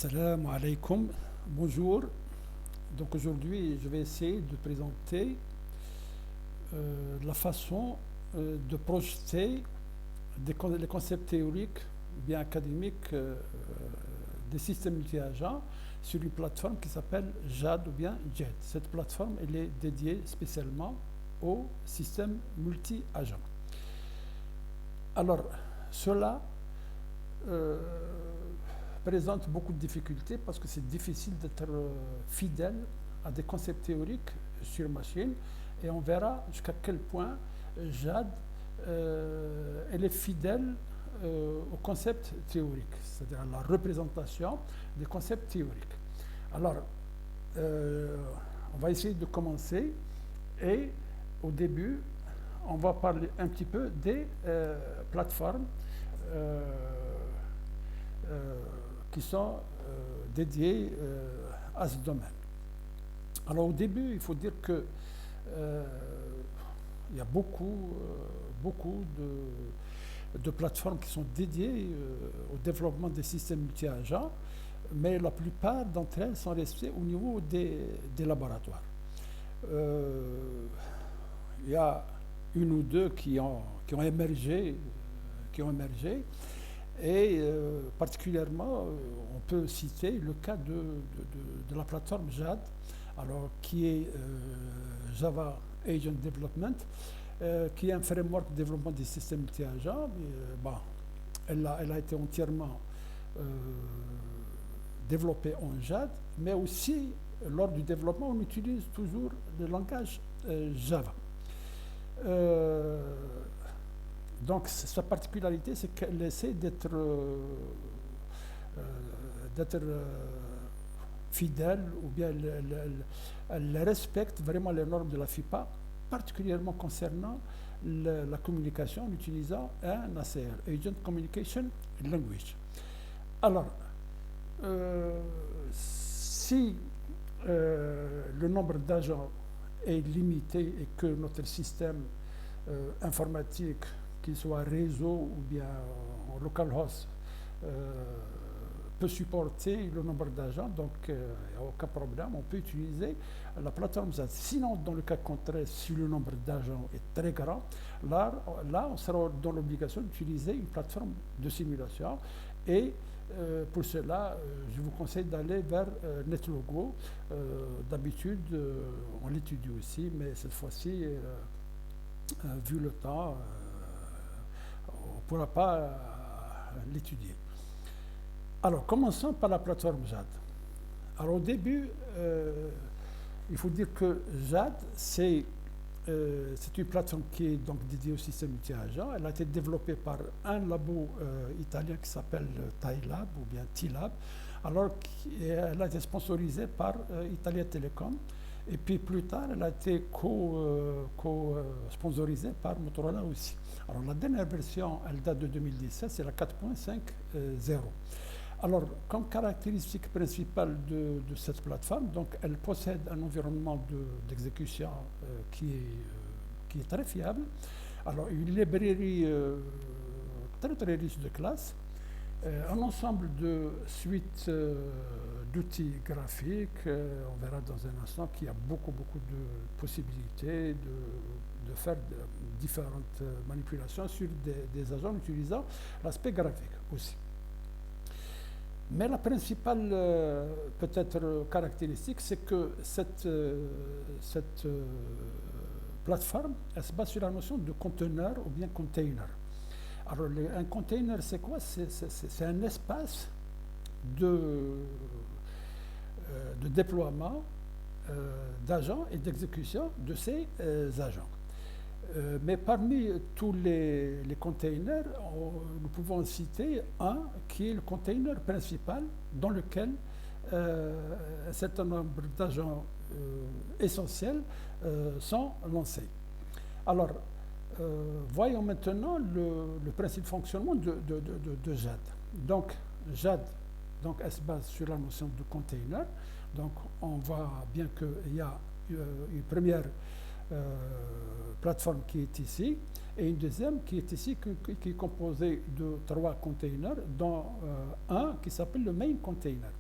Assalamu alaikum, bonjour. Donc aujourd'hui, je vais essayer de présenter la façon de projeter les concepts théoriques ou bien académiques des systèmes multi-agents sur une plateforme qui s'appelle JAD ou bien JET. Cette plateforme, elle est dédiée spécialement aux systèmes multi-agents. Alors, cela présente beaucoup de difficultés parce que c'est difficile d'être fidèle à des concepts théoriques sur machine et on verra jusqu'à quel point JAD elle est fidèle au concept théorique, c'est-à-dire à la représentation des concepts théoriques. Alors, on va essayer de commencer et au début, on va parler un petit peu des plateformes qui sont dédiées à ce domaine. Alors au début, il faut dire que il y a beaucoup de plateformes qui sont dédiées au développement des systèmes multi-agents, mais la plupart d'entre elles sont restées au niveau des laboratoires. Il y a une ou deux qui ont émergé, et particulièrement, on peut citer le cas de la plateforme JAD, alors, qui est Java Agent Development, qui est un framework de développement des systèmes multi-agents. Elle a été entièrement développée en JAD, mais aussi, lors du développement, on utilise toujours le langage Java. Donc, sa particularité, c'est qu'elle essaie d'être fidèle, ou bien elle respecte vraiment les normes de la FIPA, particulièrement concernant la communication en utilisant un ACL, Agent Communication Language. Alors, si le nombre d'agents est limité et que notre système informatique, qu'il soit réseau ou bien localhost, peut supporter le nombre d'agents, donc il n'y a aucun problème, on peut utiliser la plateforme JAD. Sinon, dans le cas contraire, si le nombre d'agents est très grand, là on sera dans l'obligation d'utiliser une plateforme de simulation et pour cela, je vous conseille d'aller vers NetLogo. D'habitude, on l'étudie aussi, mais cette fois-ci, vu le temps, on ne pourra pas l'étudier. Alors, commençons par la plateforme JAD. Alors, au début, il faut dire que JAD, c'est une plateforme qui est donc dédiée au système multi-agent. Elle a été développée par un labo italien qui s'appelle TILab ou bien TILab. Alors, elle a été sponsorisée par Italia Telecom. Et puis plus tard, elle a été co-sponsorisée par Motorola aussi. Alors la dernière version, elle date de 2017, c'est la 4.5.0. Alors, comme caractéristique principale de cette plateforme, donc elle possède un environnement d'exécution qui est très fiable. Alors, une librairie très riche de classes, un ensemble de suites d'outils graphiques, on verra dans un instant qu'il y a beaucoup de possibilités de faire différentes manipulations sur des agents utilisant l'aspect graphique aussi. Mais la principale peut-être caractéristique, c'est que cette plateforme, elle se base sur la notion de conteneur ou bien container. Alors, un container, c'est quoi? C'est un espace de déploiement d'agents et d'exécution de ces agents. Mais parmi tous les containers, nous pouvons citer un qui est le container principal dans lequel un certain nombre d'agents essentiels sont lancés. Alors, voyons maintenant le principe de fonctionnement de JAD. Donc, JAD, elle se base sur la notion de container. Donc, on voit bien qu'il y a une première plateforme qui est ici et une deuxième qui est ici, qui est composée de 3 containers, dont un qui s'appelle le main container.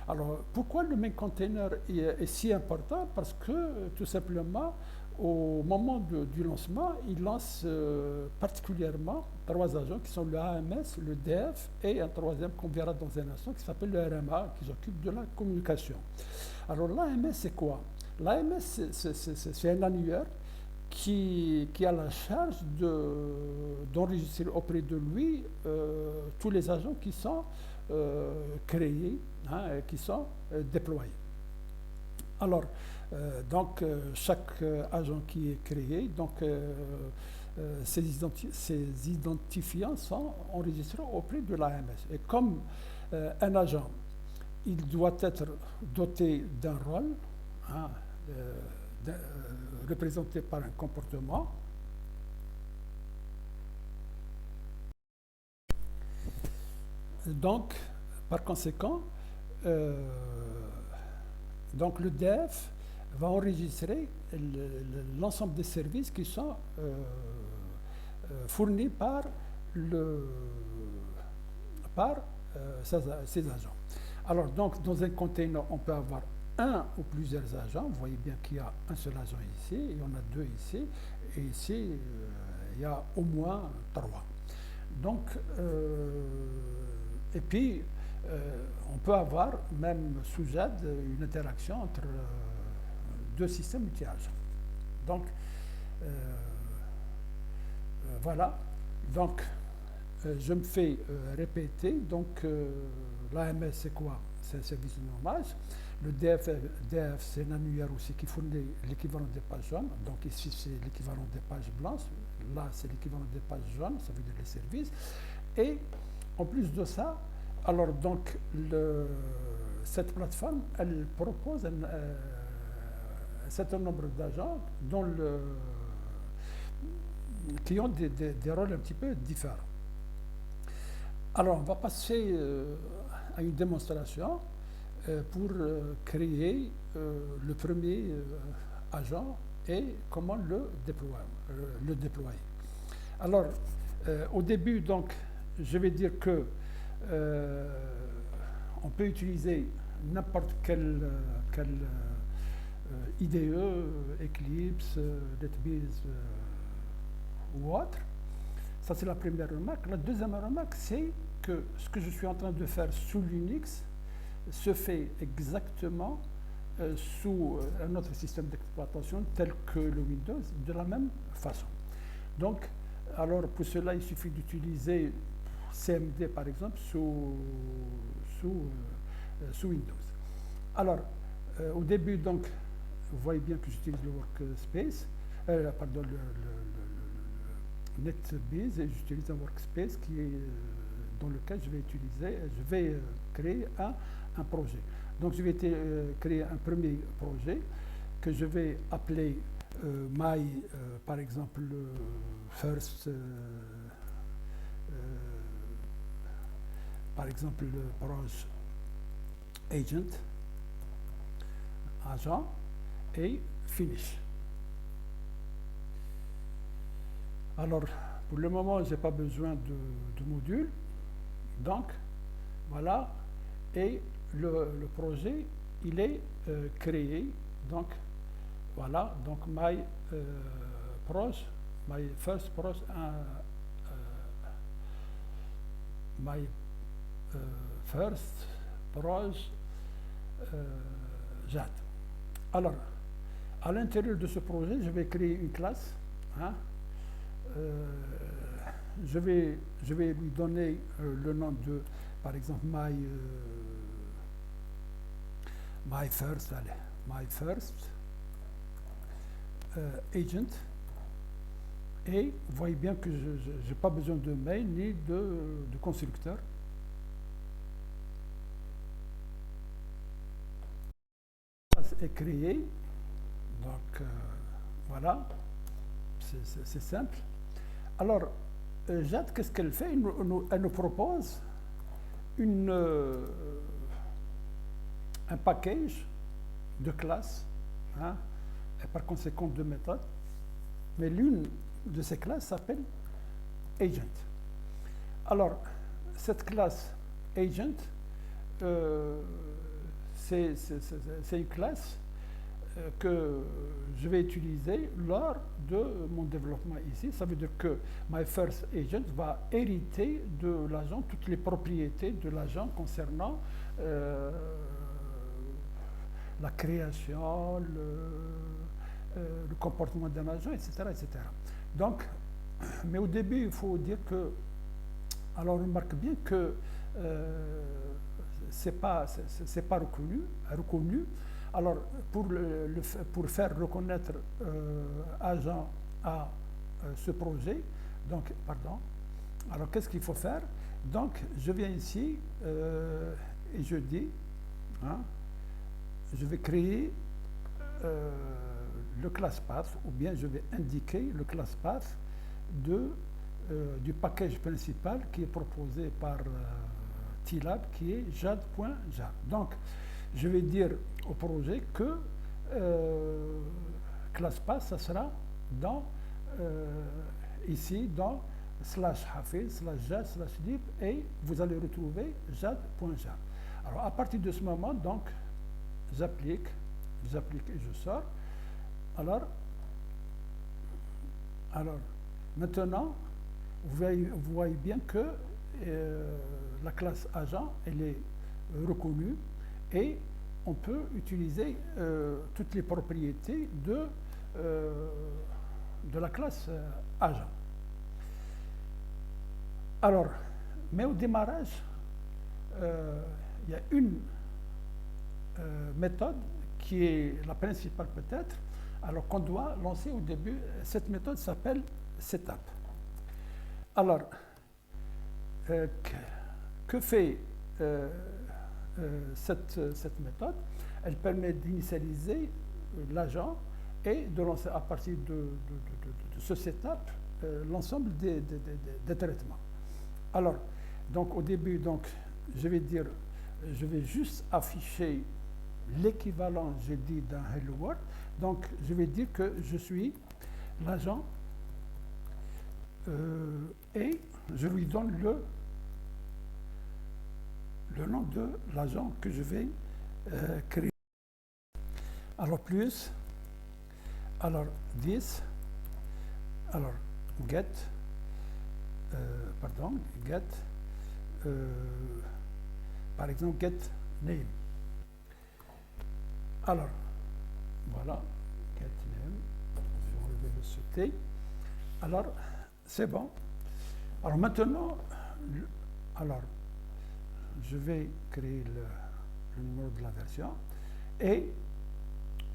Alors, pourquoi le main container est si important? Parce que, tout simplement, au moment du lancement, il lance particulièrement trois agents qui sont le AMS, le DF et un troisième qu'on verra dans un instant qui s'appelle le RMA, qui s'occupe de la communication. Alors, l'AMS, c'est quoi? L'AMS, c'est un annuaire qui a la charge d'enregistrer auprès de lui tous les agents qui sont créés, hein, et qui sont déployés. Alors, donc, chaque agent qui est créé, donc, ces identifiants sont enregistrés auprès de l'AMS. Et comme un agent, il doit être doté d'un rôle, hein, représenté par un comportement. Donc, par conséquent, donc le DEF va enregistrer l'ensemble des services qui sont fournis par, ces agents. Alors, donc, dans un container, on peut avoir un ou plusieurs agents. Vous voyez bien qu'il y a un seul agent ici, et il y en a deux ici, et ici, il y a au moins trois. Donc, et puis, on peut avoir, même sous JAD, une interaction entre deux systèmes multi-agents. Donc, voilà. Donc, je me fais répéter. Donc, l'AMS, c'est quoi? C'est un service de nommage. Le DF, c'est un annuaire aussi qui fournit l'équivalent des pages jaunes. Donc, ici, c'est l'équivalent des pages blanches. Là, c'est l'équivalent des pages jaunes, ça veut dire les services. Et en plus de ça, alors donc, cette plateforme, elle propose un certain nombre d'agents qui ont des rôles un petit peu différents. Alors, on va passer à une démonstration pour créer le premier agent et comment le déployer. Alors, au début, donc, je vais dire que on peut utiliser n'importe quel IDE, Eclipse, NetBeans ou autre. Ça, c'est la première remarque. La deuxième remarque, c'est que ce que je suis en train de faire sous Linux se fait exactement sous un autre système d'exploitation tel que le Windows, de la même façon. Donc, alors pour cela, il suffit d'utiliser CMD par exemple sous Windows. Alors, au début, donc, vous voyez bien que j'utilise le workspace, pardon, le NetBeans, et j'utilise un workspace qui est dans lequel je vais créer un projet. Donc, je vais créer un premier projet que je vais appeler par exemple, first, par exemple, le projet agent, et finish. Alors, pour le moment, je n'ai pas besoin de module. Donc, voilà. Et le projet, il est créé. Donc, voilà. Donc, my first proj, my first proj JAD. Alors, à l'intérieur de ce projet, je vais créer une classe. Hein, je vais lui donner le nom de, par exemple, my first agent. Et vous voyez bien que je n'ai pas besoin de mail ni de constructeur. Est créé. Donc, voilà. C'est simple. Alors, Jade, qu'est-ce qu'elle fait? Elle nous propose un package de classes, hein, et par conséquent de méthodes. Mais l'une de ces classes s'appelle Agent. Alors, cette classe Agent, c'est une classe que je vais utiliser lors de mon développement ici. Ça veut dire que my first agent va hériter de l'agent toutes les propriétés de l'agent concernant la création, le comportement d'un agent, etc., etc. Donc, mais au début, il faut dire que, alors on remarque bien que c'est pas reconnu. Alors, pour faire reconnaître agent à ce projet, donc, pardon, alors qu'est-ce qu'il faut faire? Donc, je viens ici et je dis, hein, je vais créer le class path, ou bien je vais indiquer le class path du package principal qui est proposé par TLab, qui est jad.jar. Donc, je vais dire au projet que class path, ça sera dans, ici, dans /hafiz, /jad, /lib, et vous allez retrouver jad.jar. Alors, à partir de ce moment, donc, j'applique et je sors. Alors maintenant, vous voyez bien que la classe agent, elle est reconnue et on peut utiliser toutes les propriétés de la classe agent. Alors, mais au démarrage, il y a une méthode qui est la principale peut-être, alors qu'on doit lancer au début. Cette méthode s'appelle setup. Alors, que fait cette méthode? Elle permet d'initialiser l'agent et de lancer à partir de ce setup l'ensemble des traitements. Alors, donc au début, donc, je vais juste afficher l'équivalent, j'ai dit, d'un Hello World. Donc, je vais dire que je suis l'agent et je lui donne le nom de l'agent que je vais créer. Alors, plus, alors, this, alors, get, par exemple, get name. Alors, voilà, get name, je vais enlever le CT. Alors, c'est bon. Alors maintenant, je vais créer le numéro de la version et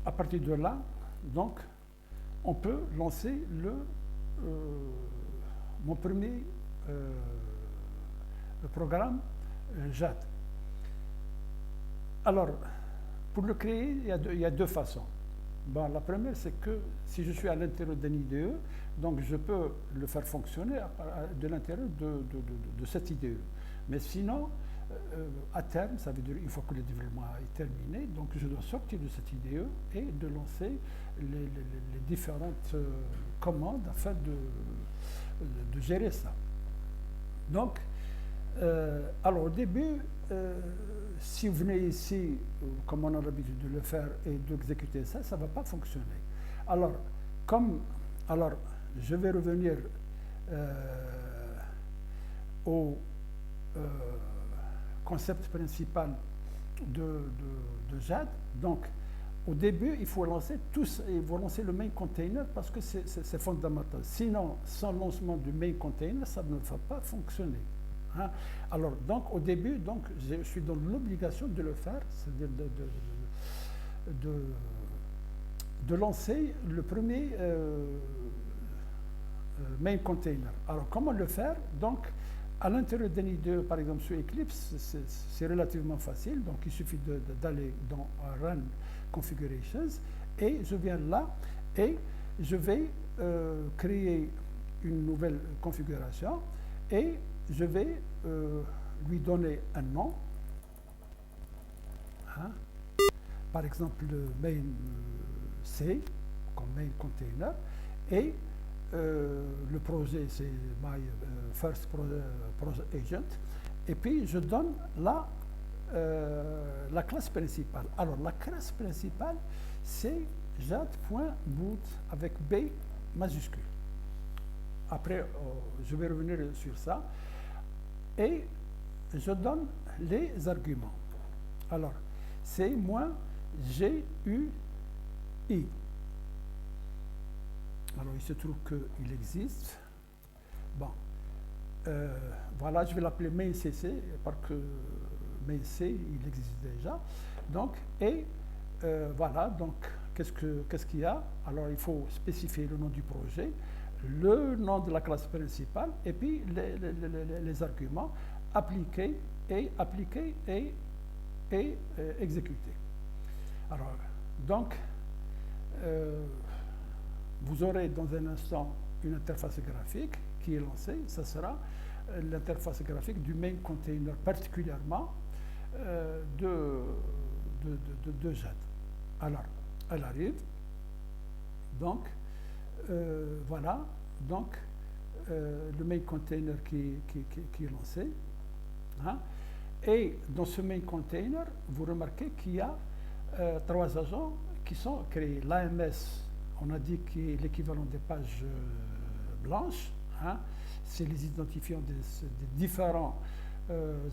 à partir de là, donc, on peut lancer mon premier programme JAD. Alors, pour le créer, il y a deux façons. Bon, la première, c'est que si je suis à l'intérieur d'un IDE, donc je peux le faire fonctionner de l'intérieur de cette IDE. Mais sinon, à terme, ça veut dire une fois que le développement est terminé, donc je dois sortir de cette IDE et de lancer les différentes commandes afin de gérer ça. Donc, alors au début, si vous venez ici, comme on a l'habitude de le faire, et d'exécuter ça, ça ne va pas fonctionner. Alors, je vais revenir au concept principal de JAD. Donc, au début, il faut lancer le main container parce que c'est fondamental. Sinon, sans lancement du main container, ça ne va pas fonctionner. Hein? Alors, donc, au début, donc, je suis dans l'obligation de le faire, c'est-à-dire de lancer le premier main container. Alors, comment le faire? Donc, à l'intérieur d'un IDE, par exemple sur Eclipse, c'est relativement facile. Donc, il suffit d'aller dans Run Configurations et je viens là et je vais créer une nouvelle configuration et je vais lui donner un nom. Hein? Par exemple, le main C comme main container et le projet c'est my first project agent et puis je donne là la classe principale. Alors, la classe principale, c'est jade.boot avec B majuscule. Après, je vais revenir sur ça. Et je donne les arguments. Alors, c'est moins GUI. Alors, il se trouve qu'il existe. Bon. Voilà, je vais l'appeler mainCC, parce que mainC, il existe déjà. Donc, et voilà, donc, qu'est-ce qu'il y a? Alors, il faut spécifier le nom du projet, le nom de la classe principale, et puis les arguments appliqués et exécutés. Alors, donc, vous aurez dans un instant une interface graphique qui est lancée. Ça sera l'interface graphique du main container, particulièrement de Jade. Alors, elle arrive. Donc, voilà. Donc, le main container qui est lancé. Hein. Et dans ce main container, vous remarquez qu'il y a 3 agents qui sont créés. L'AMS, on a dit qu'il est l'équivalent des pages blanches. Hein. C'est les identifiants des différents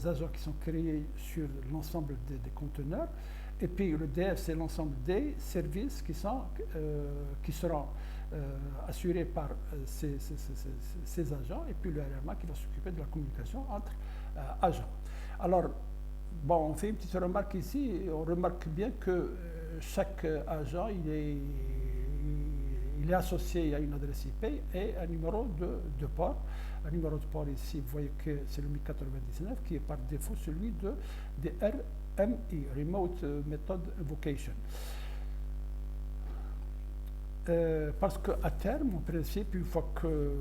agents qui sont créés sur l'ensemble des conteneurs. Et puis le DF, c'est l'ensemble des services qui seront assurés par ces agents. Et puis le RMA qui va s'occuper de la communication entre agents. Alors, bon, on fait une petite remarque ici. On remarque bien que chaque agent, il est associé à une adresse IP et un numéro de port. Un numéro de port ici, vous voyez que c'est le 1099 qui est par défaut celui des RMI, Remote Method Invocation. Parce qu'à terme, en principe, une fois que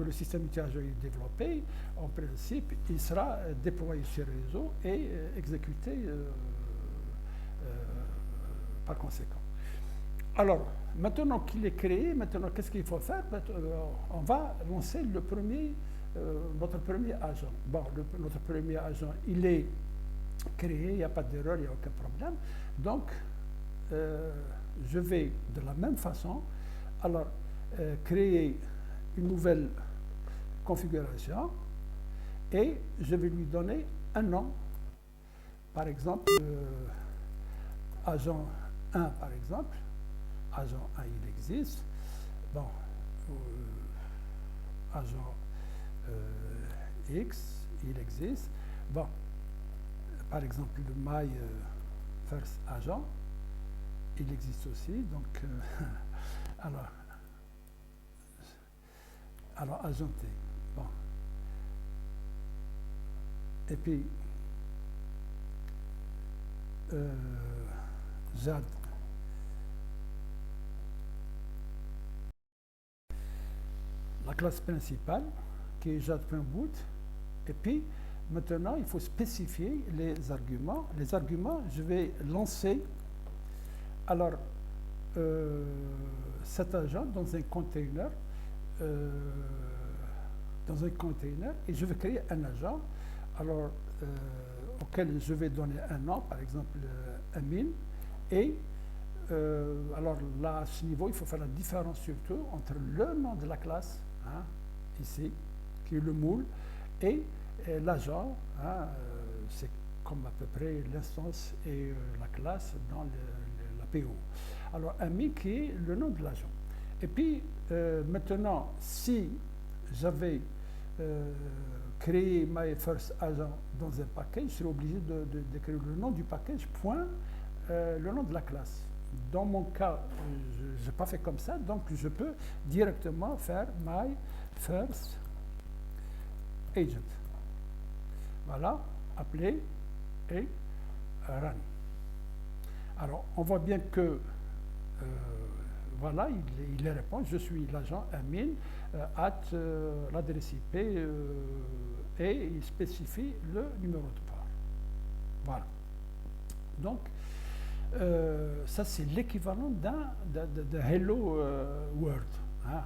le système multi-agent est développé, en principe, il sera déployé sur le réseau et exécuté par conséquent. Alors, maintenant qu'il est créé, maintenant qu'est-ce qu'il faut faire? On va lancer notre premier agent. Bon, notre premier agent, il est créé, il n'y a pas d'erreur, il n'y a aucun problème. Donc, je vais de la même façon, alors, créer une nouvelle configuration et je vais lui donner un nom. Par exemple, agent 1, par exemple. Agent 1, il existe. Bon, agent X, il existe. Bon, par exemple, le my first agent, il existe aussi. Donc, alors agent T. Bon. Et puis, Jade. La classe principale, qui est Jade.boot. Et puis, maintenant, il faut spécifier les arguments. Les arguments, je vais lancer alors cet agent dans un container. Et je vais créer un agent alors, auquel je vais donner un nom, par exemple Amin. Et alors là, à ce niveau, il faut faire la différence surtout entre le nom de la classe, hein, ici, qui est le moule, et l'agent, hein, c'est comme à peu près l'instance et la classe dans la PO. Alors, Amin qui est le nom de l'agent. Et puis, maintenant, si j'avais créé my first agent dans un package, je serais obligé d'écrire le nom du package, point, le nom de la classe. Dans mon cas, je n'ai pas fait comme ça, donc je peux directement faire my first agent. Voilà, appeler et run. Alors, on voit bien que voilà, il répond, je suis l'agent Amin at l'adresse IP et il spécifie le numéro de port. Voilà. Donc, ça c'est l'équivalent de Hello World. Hein.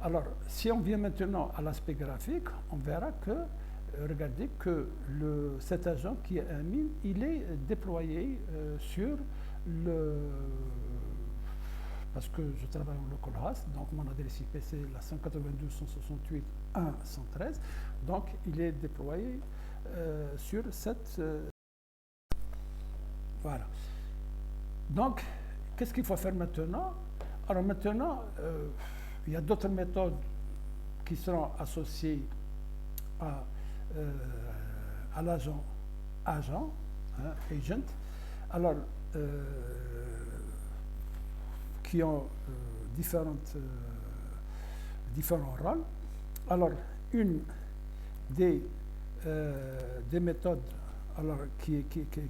Alors, si on vient maintenant à l'aspect graphique, on verra que regardez que cet agent qui est un mine, il est déployé sur le... Parce que je travaille en localhost, donc mon adresse IP c'est la 192.168.1.113, donc il est déployé sur cette... voilà. Donc, qu'est-ce qu'il faut faire maintenant? Alors maintenant, il y a d'autres méthodes qui seront associées à l'agent agent, hein, agent, alors qui ont différents rôles. Alors, une des méthodes alors, qui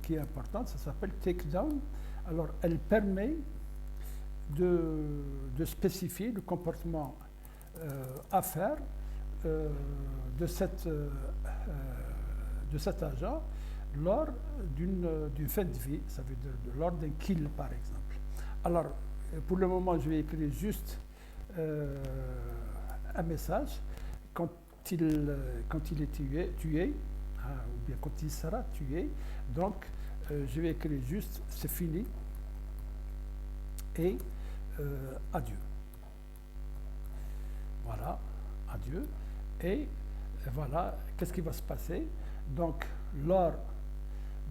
est importante, ça s'appelle takedown. Alors, elle permet de spécifier le comportement à faire de cet agent lors d'une fin de vie, ça veut dire lors d'un kill par exemple. Alors, pour le moment, je vais écrire juste un message quand il est tué hein, ou bien quand il sera tué. Donc, je vais écrire juste c'est fini et adieu. Voilà, adieu. Et voilà, qu'est-ce qui va se passer? Donc, lors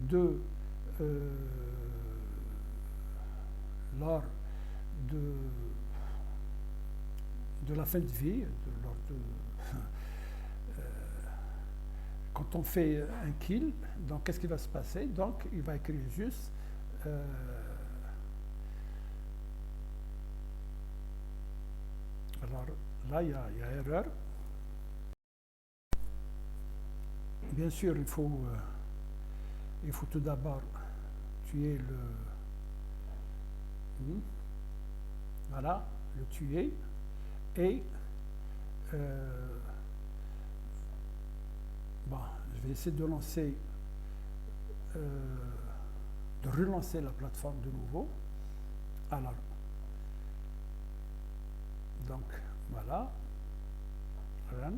de la fin de vie, quand on fait un kill, donc qu'est-ce qui va se passer? Donc, il va écrire juste alors là, il y a erreur. Bien sûr, il faut tout d'abord tuer voilà, le tuer et bon, je vais essayer de relancer la plateforme de nouveau. Alors, donc voilà, run.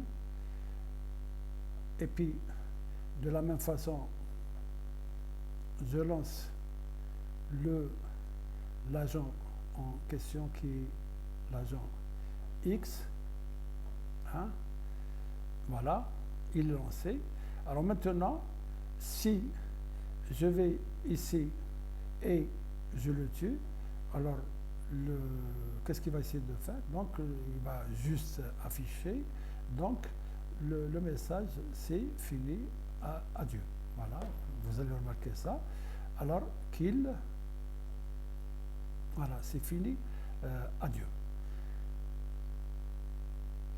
Et puis, de la même façon, je lance l'agent en question qui est l'agent X. Hein? Voilà, il est lancé. Alors maintenant, si je vais ici et je le tue, alors qu'est-ce qu'il va essayer de faire? Donc, il va juste afficher. Donc, le message, c'est fini, adieu. Voilà, vous allez remarquer ça. Alors qu'il, voilà, c'est fini, adieu.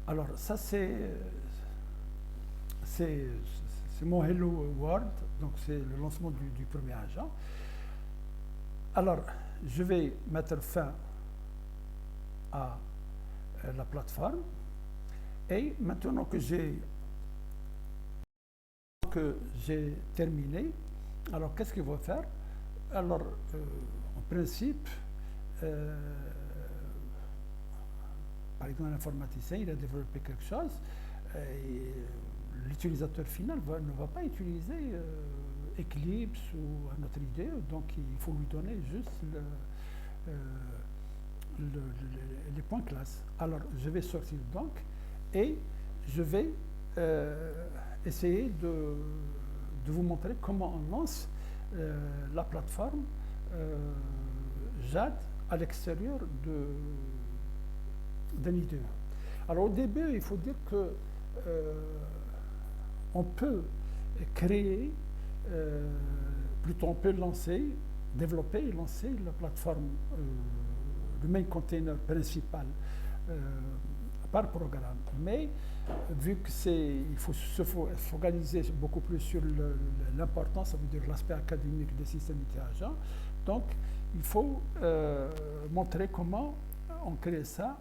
Alors ça c'est mon Hello World, donc c'est le lancement du premier agent. Alors je vais mettre fin à la plateforme et maintenant que j'ai terminé, alors qu'est-ce qu'il va faire? Alors en principe par exemple, l'informaticien, il a développé quelque chose et l'utilisateur final ne va pas utiliser Eclipse ou une autre idée, donc il faut lui donner juste les points classe. Alors, je vais sortir donc et je vais essayer de vous montrer comment on lance la plateforme JAD à l'extérieur d'un IDE. Alors au début, il faut dire que on peut créer, plutôt on peut développer et lancer la plateforme, le main container principal par programme. Mais vu que il faut se focaliser beaucoup plus sur l'importance, ça veut dire l'aspect académique des systèmes multi-agents, donc il faut montrer comment on crée ça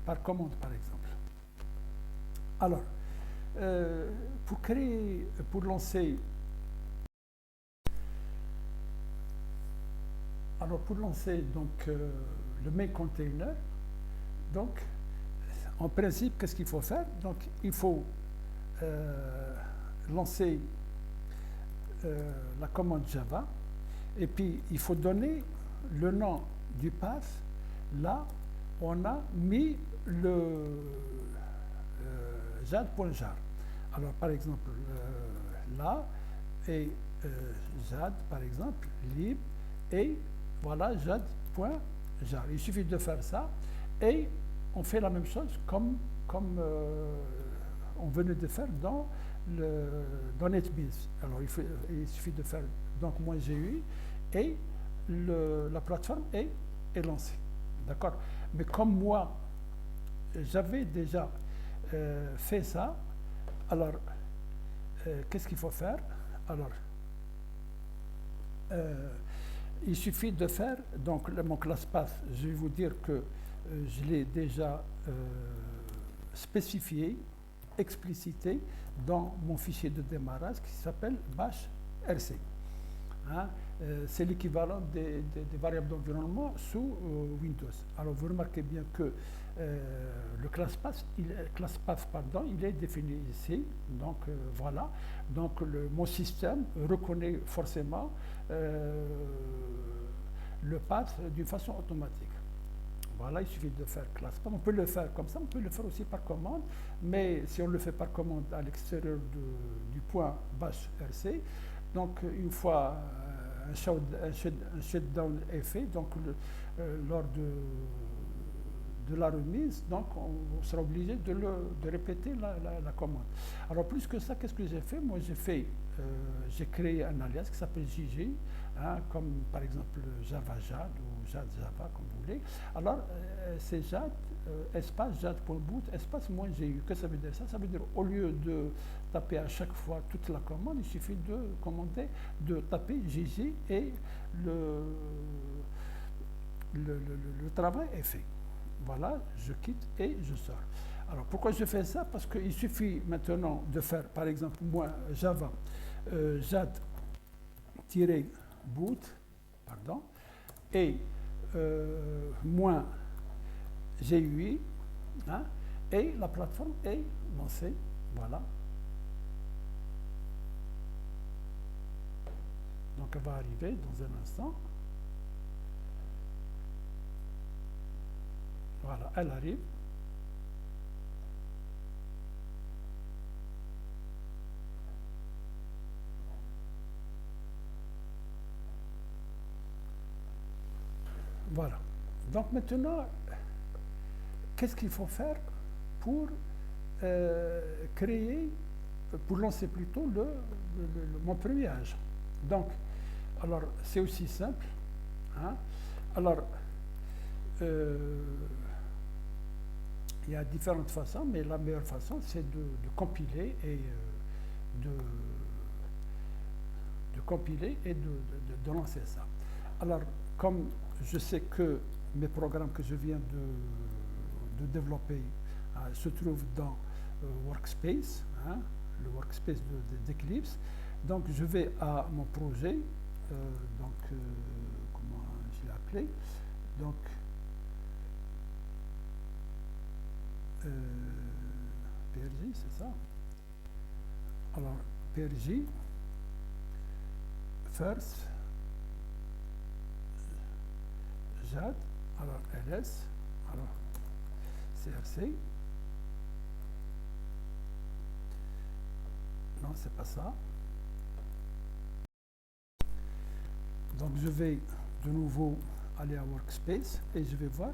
par commande, par exemple. Alors, pour lancer donc le main container, donc en principe, qu'est-ce qu'il faut faire? Donc il faut lancer la commande Java, et puis il faut donner le nom du path. Là, on a mis le jad.jar. Alors, par exemple, là, et jad, par exemple, lib, et voilà, jad.jar. Il suffit de faire ça, et on fait la même chose comme on venait de faire dans NetBeans. Alors, il suffit de faire donc -GUI, et la plateforme est lancée. D'accord? Mais comme moi, j'avais déjà fait ça, alors qu'est-ce qu'il faut faire? Alors, il suffit de faire, donc mon ClassPath, je vais vous dire que je l'ai déjà spécifié, explicité dans mon fichier de démarrage qui s'appelle bash rc. Hein? C'est l'équivalent des variables d'environnement sous Windows. Alors vous remarquez bien que le ClassPath, il est défini ici. Donc voilà. Donc mon système reconnaît forcément le path d'une façon automatique. Voilà, il suffit de faire ClassPath. On peut le faire comme ça, on peut le faire aussi par commande, mais si on le fait par commande à l'extérieur du point bash rc, donc une fois un shutdown est fait, donc lors de la remise, donc on sera obligé de répéter la commande. Alors plus que ça, qu'est-ce que j'ai fait? Moi j'ai créé un alias qui s'appelle JG, hein, comme par exemple JavaJad ou JadJava, comme vous voulez. Alors c'est Jad, espace Jad.boot, espace -GU. Que ça veut dire ça? Ça veut dire au lieu de taper à chaque fois toute la commande, il suffit de taper JG et le travail est fait. Voilà, je quitte et je sors. Alors pourquoi je fais ça? Parce qu'il suffit maintenant de faire, par exemple, moi, Java, jad-boot, pardon, et -GUI, hein, et la plateforme est lancée. Voilà. Donc elle va arriver dans un instant. Voilà, elle arrive. Voilà. Donc maintenant, qu'est-ce qu'il faut faire pour pour lancer plutôt mon premier agent? Donc, alors c'est aussi simple. Hein? Alors, il y a différentes façons, mais la meilleure façon, c'est de compiler et de lancer ça. Alors, comme je sais que mes programmes que je viens de développer se trouvent dans Workspace, hein, le Workspace d'Eclipse, donc je vais à mon projet, comment je l'ai appelé, donc PRJ, c'est ça. Alors, PRJ, first, JAD, alors LS, alors CRC. Non, c'est pas ça. Donc, je vais de nouveau aller à Workspace et je vais voir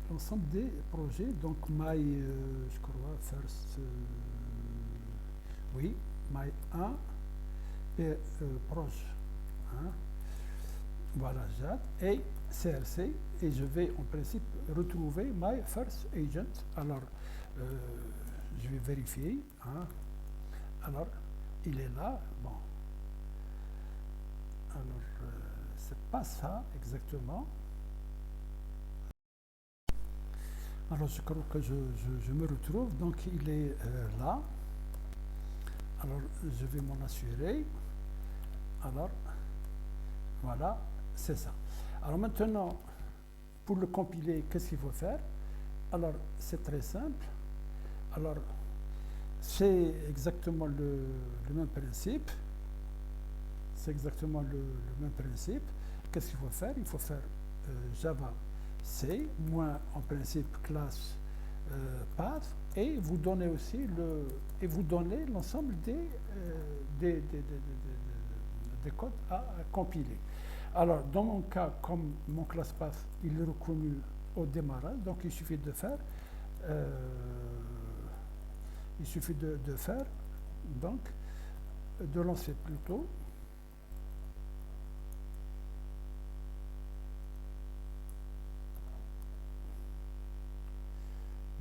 l'ensemble des projets. Donc, je crois, first, oui, my 1, proche, hein, voilà, JAD, et CRC, et je vais en principe retrouver my first agent. Alors, je vais vérifier, hein. Alors, il est là, bon. Alors, c'est pas ça exactement. Alors, je crois que je me retrouve. Donc, il est là. Alors, je vais m'en assurer. Alors, voilà, c'est ça. Alors, maintenant, pour le compiler, qu'est-ce qu'il faut faire? Alors, c'est très simple. Alors, c'est exactement le même principe. C'est exactement le même principe. Qu'est-ce qu'il faut faire? Il faut faire Java C, moins en principe classe path, et vous donnez aussi l'ensemble des codes à compiler. Alors, dans mon cas, comme mon class path il est reconnu au démarrage, donc il suffit de faire donc de lancer plutôt.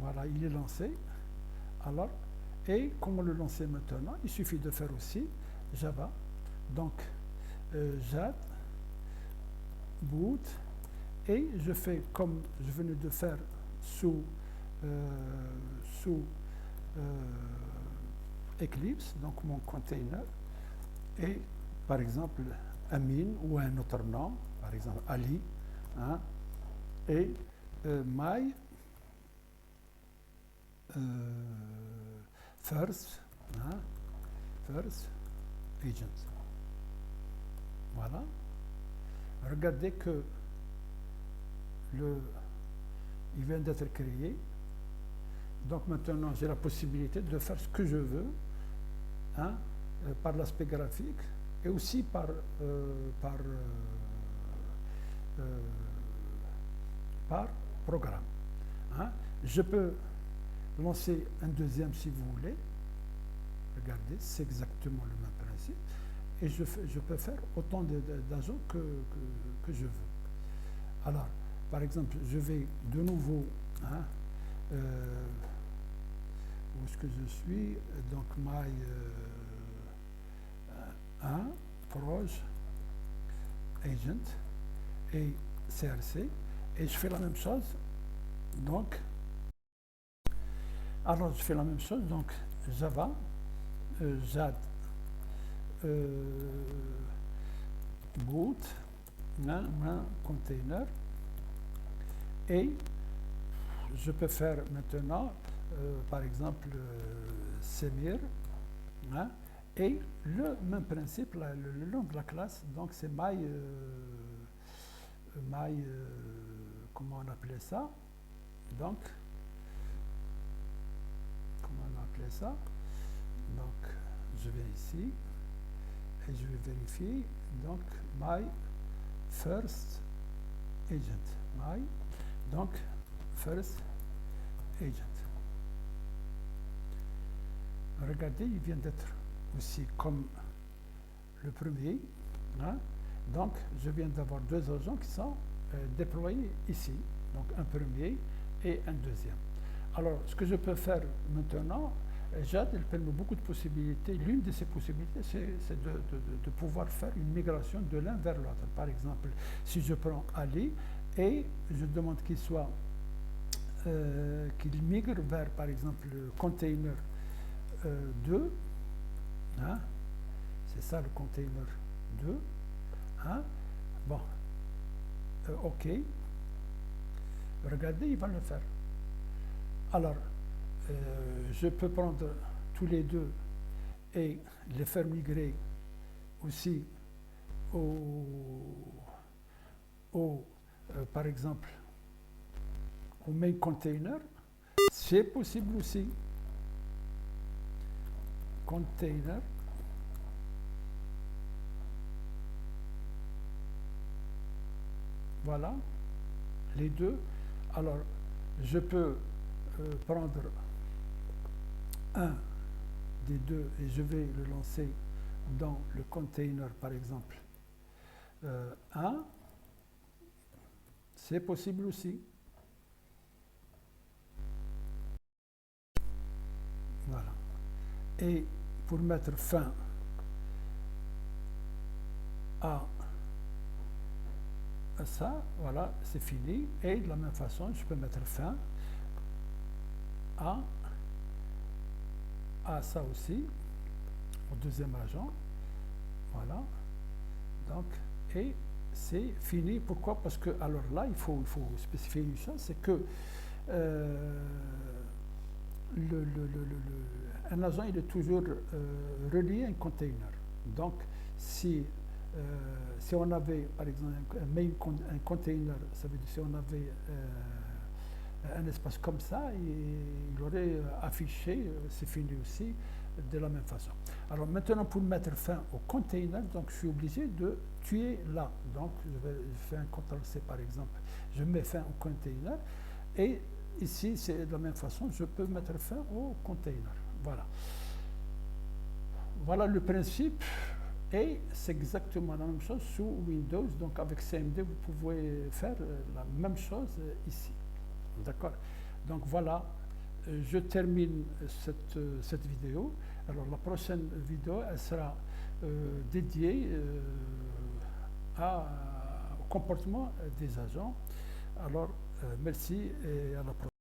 Voilà, il est lancé. Alors, et comment le lancer maintenant? Il suffit de faire aussi Java. Donc, JAD, boot, et je fais comme je venais de faire sous Eclipse, donc mon container, et par exemple Amin ou un autre nom, par exemple Ali, hein, et my first agent. Voilà. Regardez que il vient d'être créé. Donc maintenant, j'ai la possibilité de faire ce que je veux, hein, par l'aspect graphique et aussi par programme. Hein. Je peux lancer un deuxième si vous voulez. Regardez, c'est exactement le même principe. Et je peux faire autant d'agents que je veux. Alors, par exemple, je vais de nouveau, hein, où est-ce que je suis? Donc, my 1, proj, agent, et CRC, et je fais la même chose. Donc, alors je fais la même chose, donc Java, JAD, boot, un container, et je peux faire maintenant, par exemple, Semir, hein, et le même principe, le nom de la classe, donc c'est comment on appelait ça? Donc, comment on appelait ça? Donc, je vais ici et je vais vérifier. Donc, my first agent. Donc, first agent. Regardez, il vient d'être aussi comme le premier. Hein? Donc, je viens d'avoir deux agents qui sont déployés ici. Donc, un premier et un deuxième. Alors, ce que je peux faire maintenant, JAD, elle permet beaucoup de possibilités. L'une de ces possibilités, c'est de pouvoir faire une migration de l'un vers l'autre. Par exemple, si je prends Ali et je demande qu'il migre vers, par exemple, le container 2, hein, c'est ça le container 2, hein, bon, OK, regardez, il va le faire. Alors, je peux prendre tous les deux et les faire migrer aussi par exemple, au main container. C'est possible aussi. Container. Voilà, les deux. Alors, je peux prendre un des deux et je vais le lancer dans le container, par exemple, 1. C'est possible aussi. Voilà. Et pour mettre fin à ça, voilà, c'est fini. Et de la même façon, je peux mettre fin à ça aussi, au deuxième agent. Voilà. Donc, et c'est fini. Pourquoi? Parce que, alors là, il faut spécifier une chose, c'est que un agent il est toujours relié à un container. Donc, si, si on avait, par exemple, un container, ça veut dire si on avait un espace comme ça, il aurait affiché, c'est fini aussi, de la même façon. Alors maintenant, pour mettre fin au container, donc je suis obligé de tuer là. Donc je fais un CTRL-C par exemple, je mets fin au container, et ici c'est de la même façon, je peux mettre fin au container. Voilà. Voilà le principe, et c'est exactement la même chose sous Windows. Donc avec CMD, vous pouvez faire la même chose ici. D'accord. Donc voilà, je termine cette vidéo. Alors la prochaine vidéo, elle sera dédiée au comportement des agents. Alors merci et à la prochaine.